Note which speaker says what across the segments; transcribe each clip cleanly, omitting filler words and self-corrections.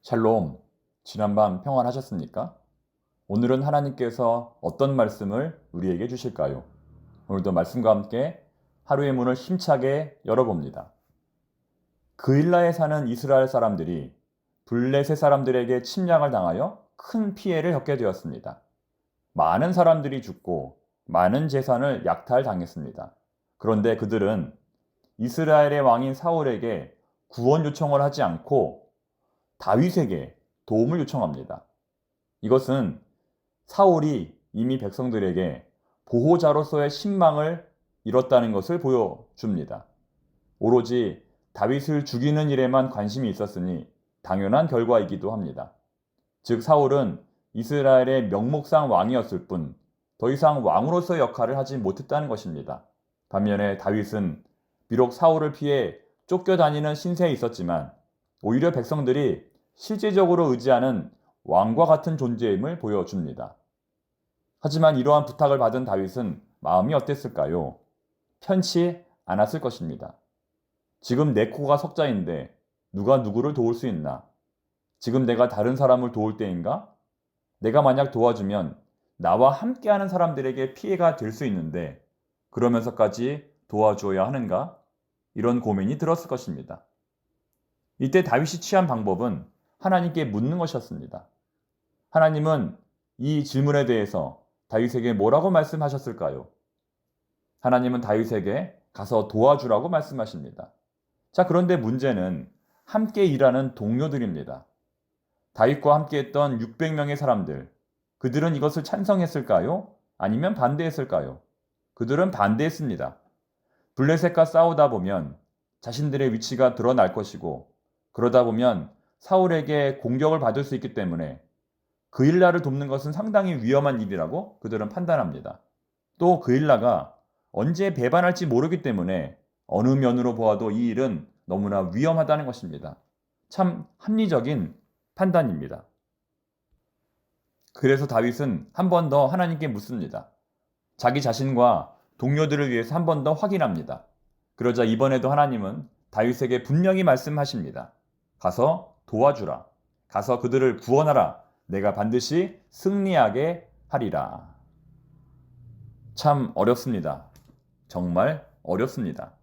Speaker 1: 샬롬, 지난밤 평안하셨습니까? 오늘은 하나님께서 어떤 말씀을 우리에게 주실까요? 오늘도 말씀과 함께 하루의 문을 힘차게 열어봅니다. 그일라에 사는 이스라엘 사람들이 블레셋 사람들에게 침략을 당하여 큰 피해를 겪게 되었습니다. 많은 사람들이 죽고 많은 재산을 약탈당했습니다. 그런데 그들은 이스라엘의 왕인 사울에게 구원 요청을 하지 않고 다윗에게 도움을 요청합니다. 이것은 사울이 이미 백성들에게 보호자로서의 신망을 잃었다는 것을 보여줍니다. 오로지 다윗을 죽이는 일에만 관심이 있었으니 당연한 결과이기도 합니다. 즉 사울은 이스라엘의 명목상 왕이었을 뿐 더 이상 왕으로서의 역할을 하지 못했다는 것입니다. 반면에 다윗은 비록 사울을 피해 쫓겨다니는 신세에 있었지만 오히려 백성들이 실제적으로 의지하는 왕과 같은 존재임을 보여줍니다. 하지만 이러한 부탁을 받은 다윗은 마음이 어땠을까요? 편치 않았을 것입니다. 지금 내 코가 석자인데 누가 누구를 도울 수 있나? 지금 내가 다른 사람을 도울 때인가? 내가 만약 도와주면 나와 함께하는 사람들에게 피해가 될 수 있는데 그러면서까지 도와주어야 하는가? 이런 고민이 들었을 것입니다. 이때 다윗이 취한 방법은 하나님께 묻는 것이었습니다. 하나님은 이 질문에 대해서 다윗에게 뭐라고 말씀하셨을까요? 하나님은 다윗에게 가서 도와주라고 말씀하십니다. 자, 그런데 문제는 함께 일하는 동료들입니다. 다윗과 함께 했던 600명의 사람들, 그들은 이것을 찬성했을까요? 아니면 반대했을까요? 그들은 반대했습니다. 블레셋과 싸우다 보면 자신들의 위치가 드러날 것이고 그러다 보면 사울에게 공격을 받을 수 있기 때문에 그일라를 돕는 것은 상당히 위험한 일이라고 그들은 판단합니다. 또 그일라가 언제 배반할지 모르기 때문에 어느 면으로 보아도 이 일은 너무나 위험하다는 것입니다. 참 합리적인 판단입니다. 그래서 다윗은 한 번 더 하나님께 묻습니다. 자기 자신과 동료들을 위해서 한 번 더 확인합니다. 그러자 이번에도 하나님은 다윗에게 분명히 말씀하십니다. 가서 도와주라. 가서 그들을 구원하라. 내가 반드시 승리하게 하리라. 참 어렵습니다. 정말 어렵습니다.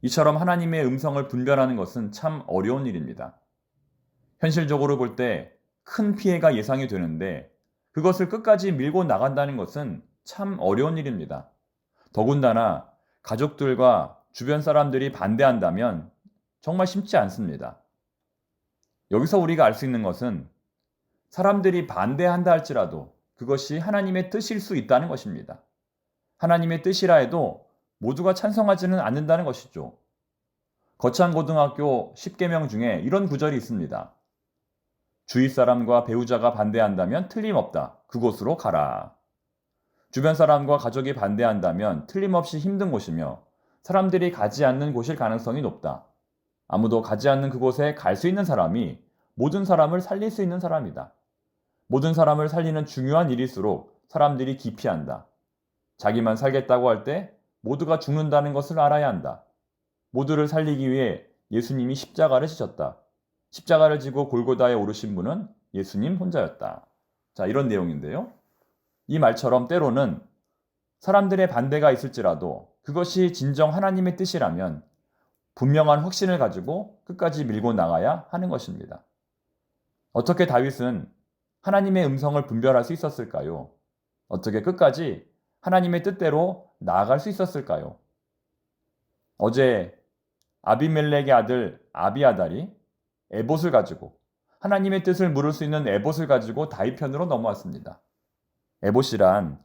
Speaker 1: 이처럼 하나님의 음성을 분별하는 것은 참 어려운 일입니다. 현실적으로 볼 때 큰 피해가 예상이 되는데 그것을 끝까지 밀고 나간다는 것은 참 어려운 일입니다. 더군다나 가족들과 주변 사람들이 반대한다면 정말 쉽지 않습니다. 여기서 우리가 알 수 있는 것은 사람들이 반대한다 할지라도 그것이 하나님의 뜻일 수 있다는 것입니다. 하나님의 뜻이라 해도 모두가 찬성하지는 않는다는 것이죠. 거창고등학교 10계명 중에 이런 구절이 있습니다. 주위 사람과 배우자가 반대한다면 틀림없다. 그곳으로 가라. 주변 사람과 가족이 반대한다면 틀림없이 힘든 곳이며 사람들이 가지 않는 곳일 가능성이 높다. 아무도 가지 않는 그곳에 갈 수 있는 사람이 모든 사람을 살릴 수 있는 사람이다. 모든 사람을 살리는 중요한 일일수록 사람들이 기피한다. 자기만 살겠다고 할 때 모두가 죽는다는 것을 알아야 한다. 모두를 살리기 위해 예수님이 십자가를 지셨다. 십자가를 지고 골고다에 오르신 분은 예수님 혼자였다. 자, 이런 내용인데요. 이 말처럼 때로는 사람들의 반대가 있을지라도 그것이 진정 하나님의 뜻이라면 분명한 확신을 가지고 끝까지 밀고 나가야 하는 것입니다. 어떻게 다윗은 하나님의 음성을 분별할 수 있었을까요? 어떻게 끝까지 하나님의 뜻대로 나아갈 수 있었을까요? 어제 아비멜렉의 아들 아비아달이 에봇을 가지고 하나님의 뜻을 물을 수 있는 에봇을 가지고 다윗 편으로 넘어왔습니다. 에봇이란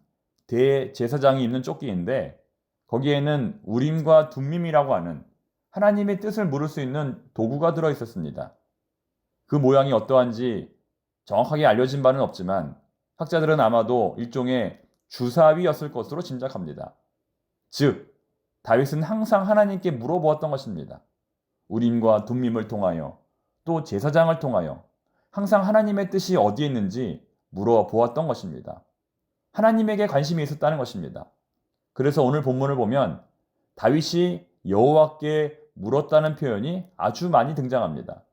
Speaker 1: 대제사장이 입는 조끼인데 거기에는 우림과 둠밈이라고 하는 하나님의 뜻을 물을 수 있는 도구가 들어 있었습니다. 그 모양이 어떠한지 정확하게 알려진 바는 없지만 학자들은 아마도 일종의 주사위였을 것으로 짐작합니다. 즉, 다윗은 항상 하나님께 물어보았던 것입니다. 우림과 둠밈을 통하여 또 제사장을 통하여 항상 하나님의 뜻이 어디에 있는지 물어보았던 것입니다. 하나님에게 관심이 있었다는 것입니다. 그래서 오늘 본문을 보면 다윗이 여호와께 물었다는 표현이 아주 많이 등장합니다.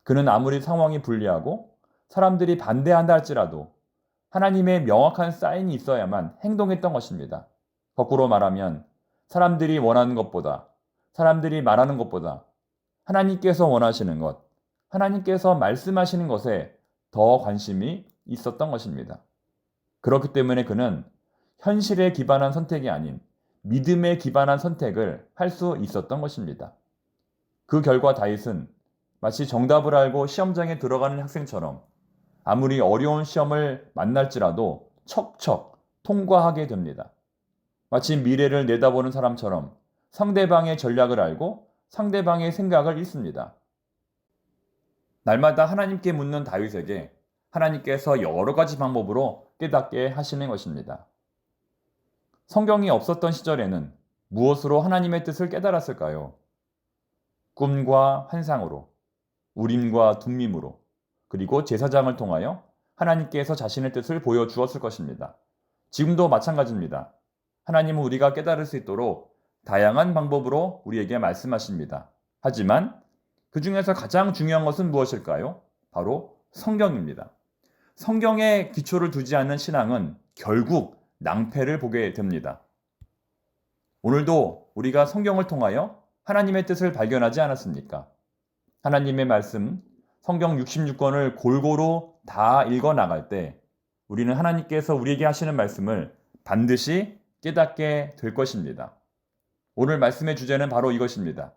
Speaker 1: 그는 아무리 상황이 불리하고 사람들이 반대한다 할지라도 하나님의 명확한 사인이 있어야만 행동했던 것입니다. 거꾸로 말하면 사람들이 원하는 것보다, 사람들이 말하는 것보다 하나님께서 원하시는 것, 하나님께서 말씀하시는 것에 더 관심이 있었던 것입니다. 그렇기 때문에 그는 현실에 기반한 선택이 아닌 믿음에 기반한 선택을 할 수 있었던 것입니다. 그 결과 다윗은 마치 정답을 알고 시험장에 들어가는 학생처럼 아무리 어려운 시험을 만날지라도 척척 통과하게 됩니다. 마치 미래를 내다보는 사람처럼 상대방의 전략을 알고 상대방의 생각을 읽습니다. 날마다 하나님께 묻는 다윗에게 하나님께서 여러 가지 방법으로 깨닫게 하시는 것입니다. 성경이 없었던 시절에는 무엇으로 하나님의 뜻을 깨달았을까요? 꿈과 환상으로, 우림과 둠밈으로, 그리고 제사장을 통하여 하나님께서 자신의 뜻을 보여주었을 것입니다. 지금도 마찬가지입니다. 하나님은 우리가 깨달을 수 있도록 다양한 방법으로 우리에게 말씀하십니다. 하지만 그 중에서 가장 중요한 것은 무엇일까요? 바로 성경입니다. 성경에 기초를 두지 않는 신앙은 결국 낭패를 보게 됩니다. 오늘도 우리가 성경을 통하여 하나님의 뜻을 발견하지 않았습니까? 하나님의 말씀, 성경 66권을 골고루 다 읽어 나갈 때 우리는 하나님께서 우리에게 하시는 말씀을 반드시 깨닫게 될 것입니다. 오늘 말씀의 주제는 바로 이것입니다.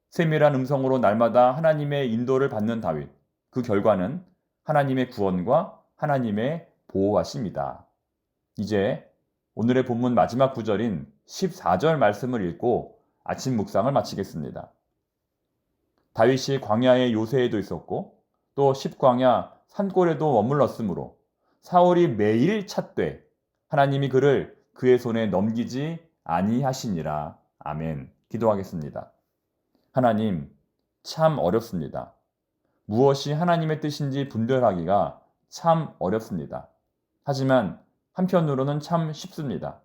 Speaker 1: 세밀한 음성으로 날마다 하나님의 인도를 받는 다윗. 그 결과는 하나님의 구원과 하나님의 보호하심이다. 이제 오늘의 본문 마지막 구절인 14절 말씀을 읽고 아침 묵상을 마치겠습니다. 다윗이 광야의 요새에도 있었고 또 십광야 산골에도 머물렀으므로 사울이 매일 찾되 하나님이 그를 그의 손에 넘기지 아니하시니라. 아멘. 기도하겠습니다. 하나님, 참 어렵습니다. 무엇이 하나님의 뜻인지 분별하기가 참 어렵습니다. 하지만 한편으로는 참 쉽습니다.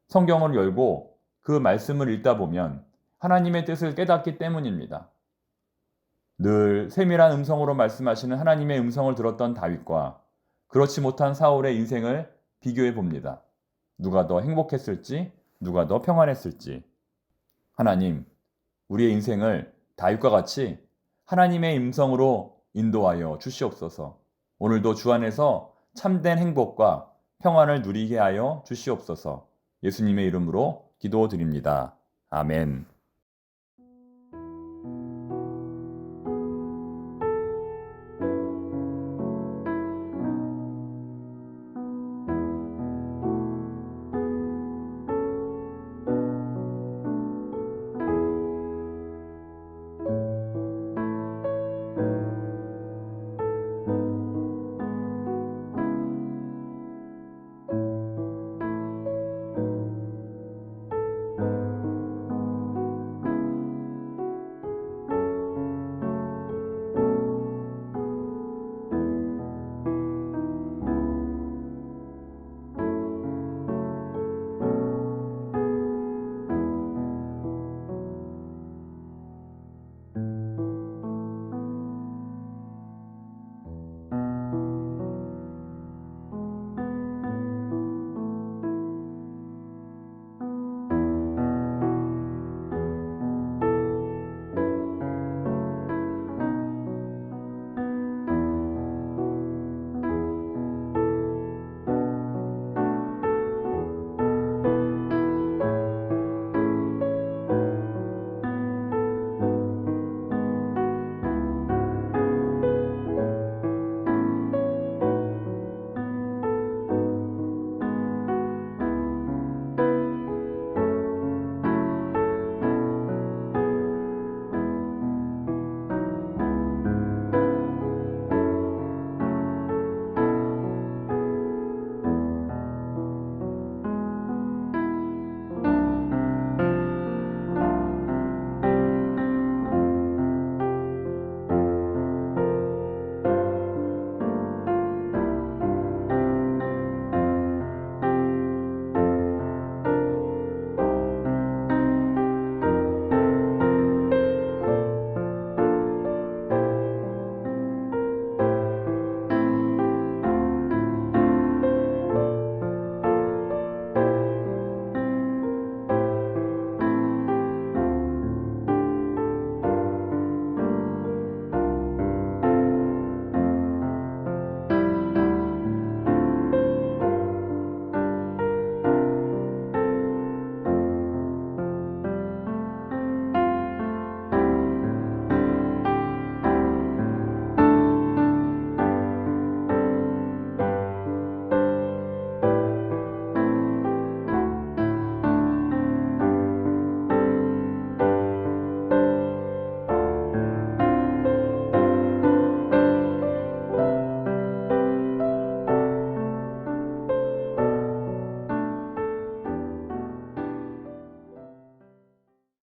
Speaker 1: 성경을 열고 그 말씀을 읽다 보면 하나님의 뜻을 깨닫기 때문입니다. 늘 세밀한 음성으로 말씀하시는 하나님의 음성을 들었던 다윗과 그렇지 못한 사울의 인생을 비교해 봅니다. 누가 더 행복했을지, 누가 더 평안했을지. 하나님, 우리의 인생을 다윗과 같이 하나님의 음성으로 인도하여 주시옵소서. 오늘도 주 안에서 참된 행복과 평안을 누리게 하여 주시옵소서. 예수님의 이름으로 기도드립니다. 아멘.